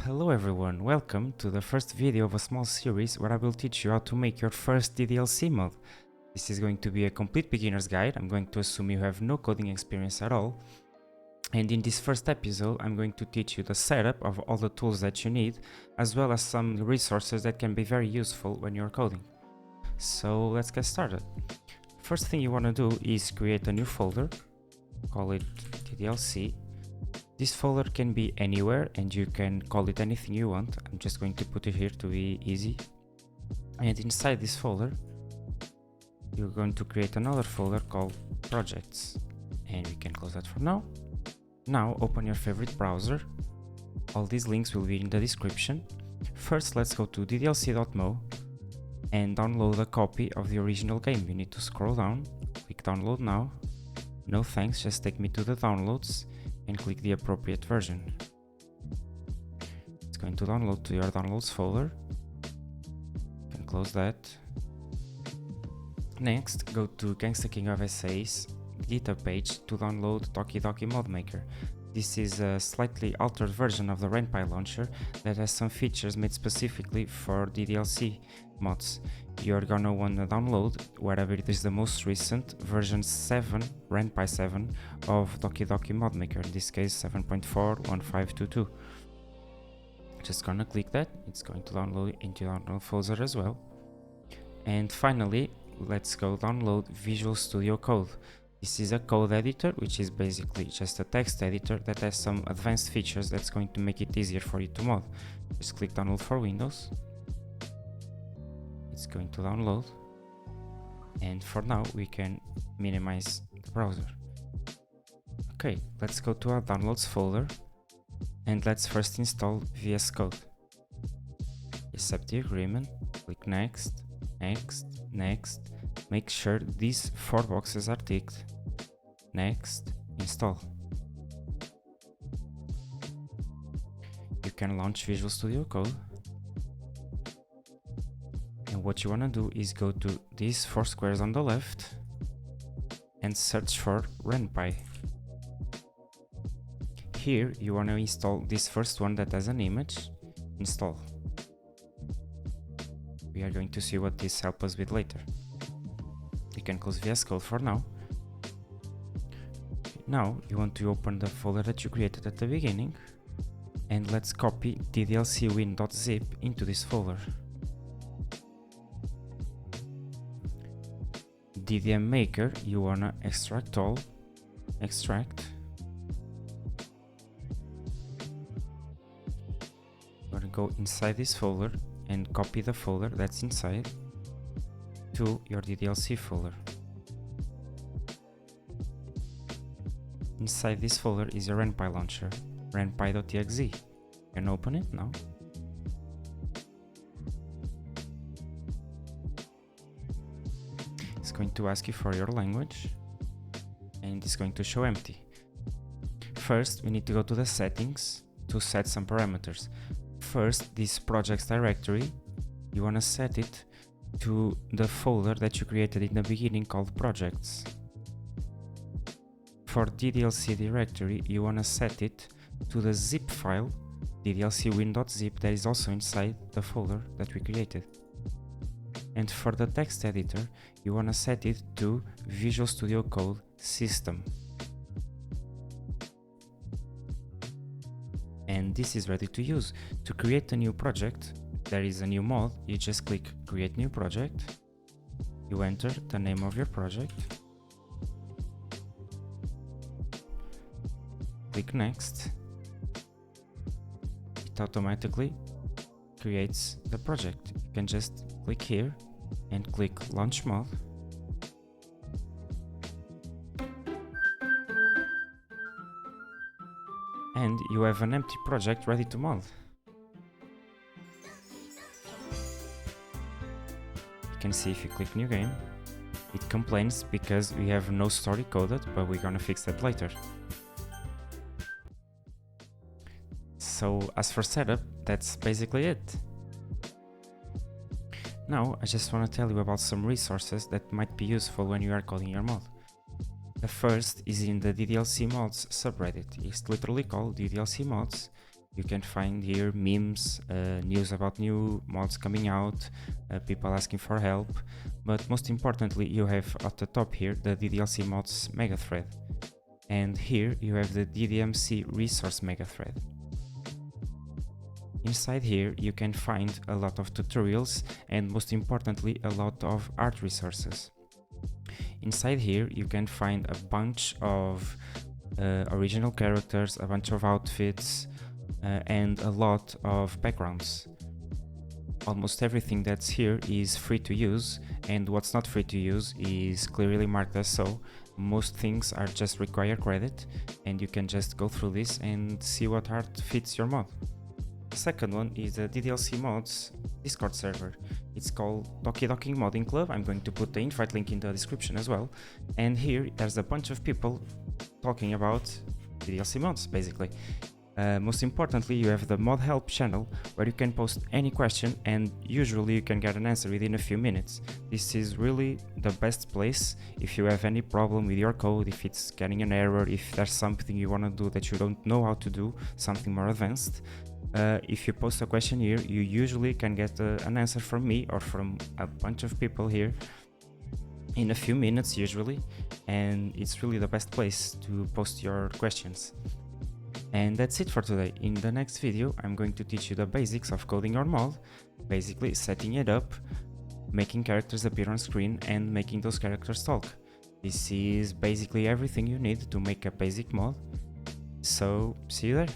Hello everyone, welcome to the first video of a small series where I will teach you how to make your first DDLC mod. This is going to be a complete beginner's guide. I'm going to assume you have no coding experience at all. And in this first episode, I'm going to teach you the setup of all the tools that you need, as well as some resources that can be very useful when you're coding. So let's get started. First thing you want to do is create a new folder, call it DDLC. This folder can be anywhere and you can call it anything you want. I'm just going to put it here to be easy. And inside this folder, you're going to create another folder called projects. And we can close that for now. Now open your favorite browser. All these links will be in the description. First, let's go to ddlc.mo and download a copy of the original game. You need to scroll down, click download now. No thanks, just take me to the downloads and click the appropriate version. It's going to download to your downloads folder. You can close that. Next, go to Gangsta King of SA's GitHub page to download Doki Mod Maker. This is a slightly altered version of the RenPy launcher that has some features made specifically for DDLC mods. You're gonna wanna download, wherever it is the most recent, version 7, RenPy 7 of Doki Mod Maker, in this case 7.4.1522. Just gonna click that, it's going to download into your download folder as well. And finally, let's go download Visual Studio Code. This is a code editor, which is basically just a text editor that has some advanced features that's going to make it easier for you to mod. Just click download for Windows. It's going to download. And for now, we can minimize the browser. Okay, let's go to our downloads folder. And let's first install VS Code. Accept the agreement, click next, next, next. Make sure these 4 boxes are ticked. Next, install. You can launch Visual Studio Code. And what you want to do is go to these 4 squares on the left and search for RenPy. Here you want to install this first one that has an image. Install. We are going to see what this helps us with later. You can close VS Code for now. Now you want to open the folder that you created at the beginning, and let's copy ddlcwin.zip into this folder. DDM Maker, you wanna extract all, extract. You wanna go inside this folder and copy the folder that's inside to your DDLC folder. Inside this folder is your RenPy launcher, renpy.exe. You can open it now. It's going to ask you for your language and it's going to show empty. First, we need to go to the settings to set some parameters. First, this projects directory, you want to set it to the folder that you created in the beginning called projects. For DDLC directory, you want to set it to the zip file ddlcwin.zip that is also inside the folder that we created. And for the text editor, you want to set it to Visual Studio Code system. And this is ready to use. To create a new project, there is a new mod, you just click create new project, you enter the name of your project, click next, it automatically creates the project. You can just click here and click launch mod. And you have an empty project ready to mod. You can see if you click new game, it complains because we have no story coded, but we're gonna fix that later. So as for setup, that's basically it. Now I just want to tell you about some resources that might be useful when you are coding your mod. The first is in the DDLC mods subreddit. It's literally called DDLC mods, You can find here memes, news about new mods coming out, people asking for help, but most importantly you have at the top here the DDLC mods mega thread, and here you have the DDMC resource mega thread. Inside here you can find a lot of tutorials and most importantly a lot of art resources. Inside here you can find a bunch of original characters, a bunch of outfits, and a lot of backgrounds. Almost everything that's here is free to use, and what's not free to use is clearly marked as so. Most things are just require credit, and you can just go through this and see what art fits your mod. The second one is the DDLC Mods Discord server. It's called Doki Docking Modding Club. I'm going to put the invite link in the description as well. And here there's a bunch of people talking about DDLC mods, basically. Most importantly, you have the mod help channel where you can post any question and usually you can get an answer within a few minutes. This is really the best place if you have any problem with your code, if it's getting an error, if there's something you want to do that you don't know how to do, something more advanced. If you post a question here, you usually can get an answer from me or from a bunch of people here in a few minutes usually, and it's really the best place to post your questions. And that's it for today. In the next video I'm going to teach you the basics of coding your mod, basically setting it up, making characters appear on screen and making those characters talk. This is basically everything you need to make a basic mod, so see you there.